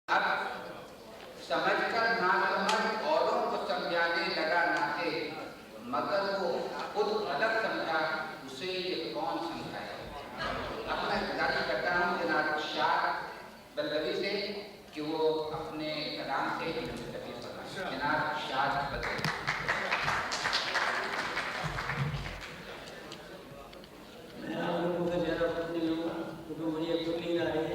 अब समझकर ना समझ औरों को समझाने लगा नाते, मगर वो खुद अलग समझा, उसे ये कौन समझाए। अब मैं गुजारिश करता हूँ जनाब शाह बल्लवी से कि वो अपने कलाम से तकलीफ फरमाएं। जनाब शाह बल्लवी। मैं आप लोगों का ज़्यादा वक्त नहीं लूँगा क्योंकि मुझे अब तो नींद आ रही है।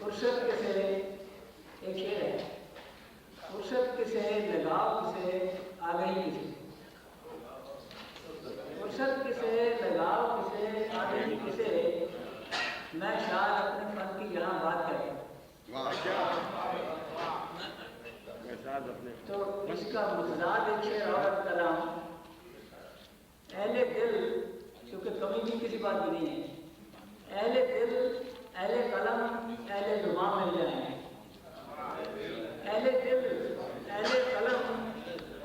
फुर्सत किसे एक शेर है, फुर्सत किसे लगाव किसे आ गई किसे, फुर्सत किसे लगाव किसे आ गई किसे, मैं शायद अपने फन की यहाँ बात करता हूँ। तो इसका मुतजाद एक शेर और कलाम, अहले दिल, क्योंकि कमी भी किसी बात की नहीं है, अहले दिल अहले कलम अहले जुबां मिल जाएंगे, अहले दिल अहले कलम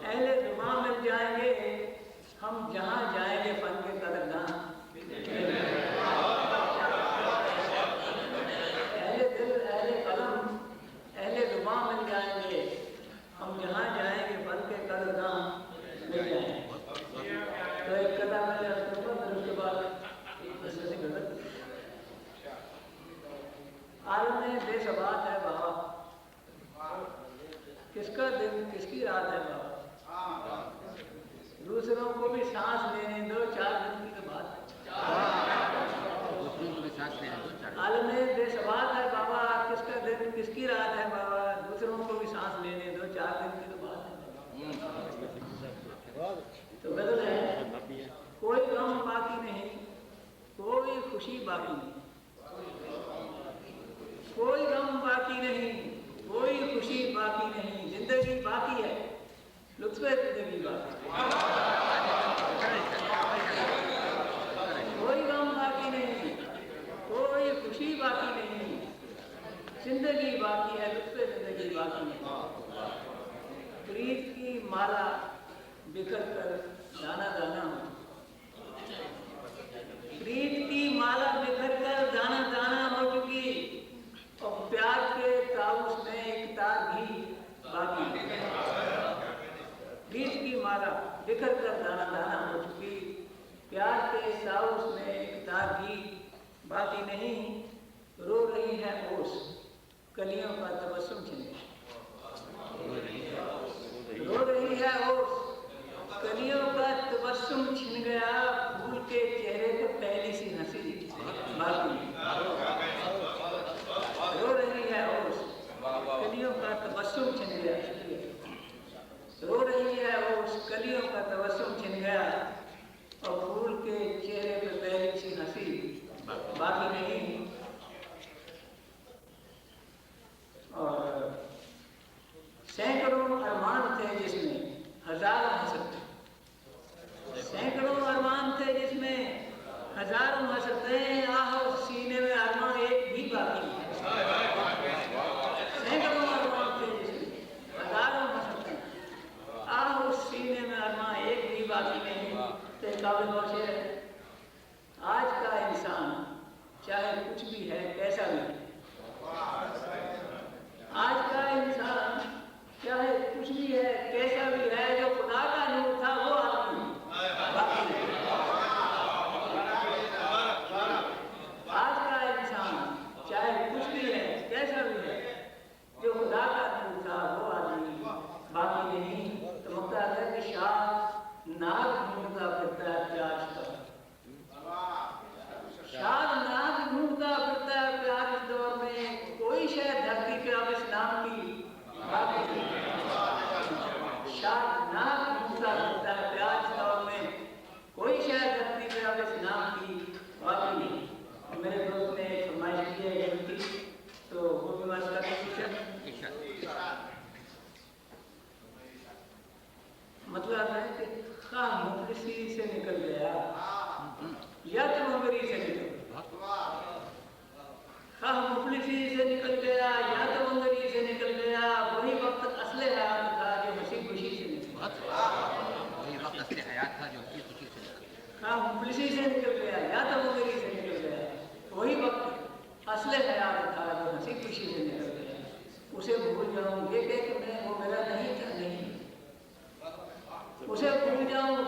अहले जुबां मिल जाएंगे, हम जहाँ जाएंगे फन के कदरदान। अहले दिल अहले कलम अहले जुबां मिल जाएंगे, हम जहाँ जाएंगे फन के कदरदान मिल जाएंगे। तो एक कथा मैंने उसके बाद से गलत आलम बेसबात है बाबा, किसका दिन किसकी रात है बाबा, दूसरों को भी सांस लेने दो 4 दिन की तो बात है। आलम बेसबात है बाबा, किसका दिन किसकी रात है बाबा, दूसरों को भी सांस लेने दो 4 दिन की तो बात है। तो बदल है, कोई गम बाकी नहीं, कोई खुशी बाकी नहीं, कोई गम बाकी नहीं, कोई खुशी बाकी नहीं, जिंदगी बाकी है, लुत्फ़े जिंदगी बाकी है। कोई गम बाकी नहीं, कोई खुशी बाकी नहीं, जिंदगी बाकी है, लुत्फ़े जिंदगी बाकी है। प्रीत की माला बिखर कर दाना दाना हो, प्रीत की माला बिखर कर दाना दाना हो चुकी, और प्यार के ताउस में एक तार भी बाकी है। प्रीत की माला बिखर कर दाना दाना हो चुकी, प्यार के ताउस में एक तार भी बाकी नहीं, रो रही है ओस कलियों का तबस्सुम छिन, रो रही है ओस कलियों का तबस्सुम छिन गया, फूल के चेहरे पे पहली सी हंसी बाकी, रो रही है ओस कलियों का तबस्सुम छिन गया, रो रही है ओस कलियों का तबस्सुम छिन गया, और फूल के चेहरे पे पहली सी हंसी बाकी नहीं। और सैकड़ों अरमान थे जिसमें हजारों हंसते, सैकड़ों अरमान थे जिसमें हजारों हंसते, आह सीने में अरमान एक भी बाकी नहीं। सैकड़ों अरमान थे जिसमें हजारों हंसते, आह उस सीने में अरमान एक भी बाकी नहीं। तो काबिल और शेर है, आज का इंसान चाहे कुछ भी है कैसा भी है, आज का इंसान चाहे कुछ भी है कैसा भी है, जो खुदा का नूर था वो आदमी बाकी नहीं। आज का इंसान चाहे कुछ भी है कैसा भी है, जो खुदा का नूर था वो आदमी बाकी नहीं। तो मुख्तार है कि शाह नाग ढूंढता फिरता है प्याज का, शाह नाग ढूंढता फिरता है प्याज इस दौर में, कोई शायद धरती पे अब इस नाम की बाकी नहीं। शाह नाग ढूंढता फिरता है प्याज इस दौर में, कोई शायद धरती पे अब इस नाम की बाकी नहीं। मेरे दोस्त ने एक फरमाइश की है गलती, तो वो भी मस्त मतलब है कि खा मुफलिसी से निकल गया या तो मगरी से निकल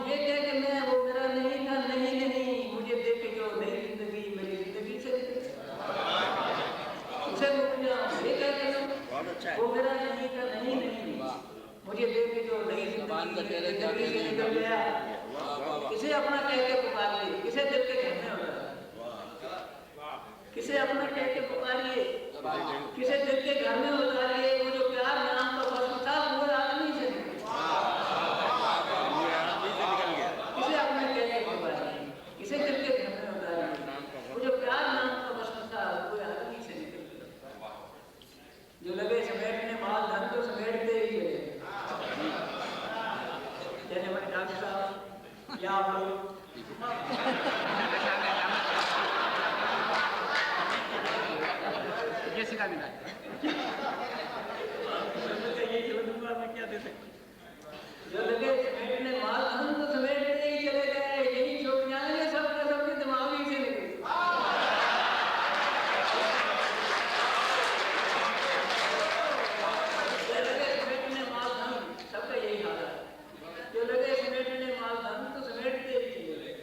ये कह के मैं वो मेरा नहीं था, नहीं नहीं, मुझे देख के जो नई जिंदगी मेरी जिंदगी से उसे भूल जाओ, ये कह के वो मेरा नहीं था, नहीं नहीं, मुझे देख के जो नई जिंदगी से निकल गया। किसे अपना कह के पुकारिए, किसे दिल के घर में होता है, किसे अपना कह के पुकारिए, किसे दिल के घर में उतारिए, वो जो प्यार नाम का बस था वो आदमी से निकल गया। किसे अपना कह के पुकारिए, किसे दिल के घर में उतारिए, वो जो प्यार नाम का बस था वो आदमी से निकल गया। जो लगे समेटने माल धन तो समेटते ही चले, जैसे हमारे डॉक्टर साहब या आप लोग सिखा मिला जो लगे समेटने माल धन तो समेटते ही चले गए, यही छोड़ जाएंगे सबके सबके दिमाग ही से निकले। जो लगे समेटने माल धन, सबका यही हाल है। जो लगे समेटने माल धन तो समेटते ही चले गए,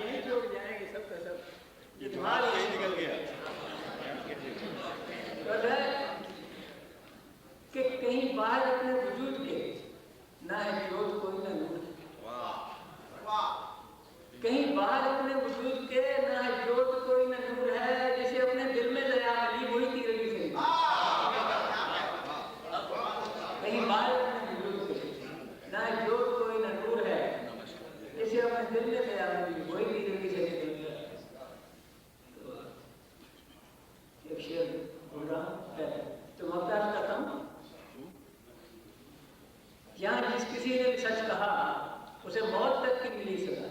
यही छोड़ जाएंगे सबका सब दिमाग ही निकल गया। कि कहीं बाहर अपने वजूद के ना है जोत कोई ना नूर, कहीं बाहर अपने वजूद के ना है जोत कोई ना नूर है, जिसे अपने दिल में दया मिली वही तीरंगी से। कहीं बाहर अपने वजूद के ना है जोत कोई ना नूर है, जिसे अपने दिल में दया मिली वही तीरंगी से निकल गया। तो एक शेर बोल रहा है तो ममताज करता हूँ, यहाँ जिस किसी ने सच कहा उसे मौत तक की मिली सजा,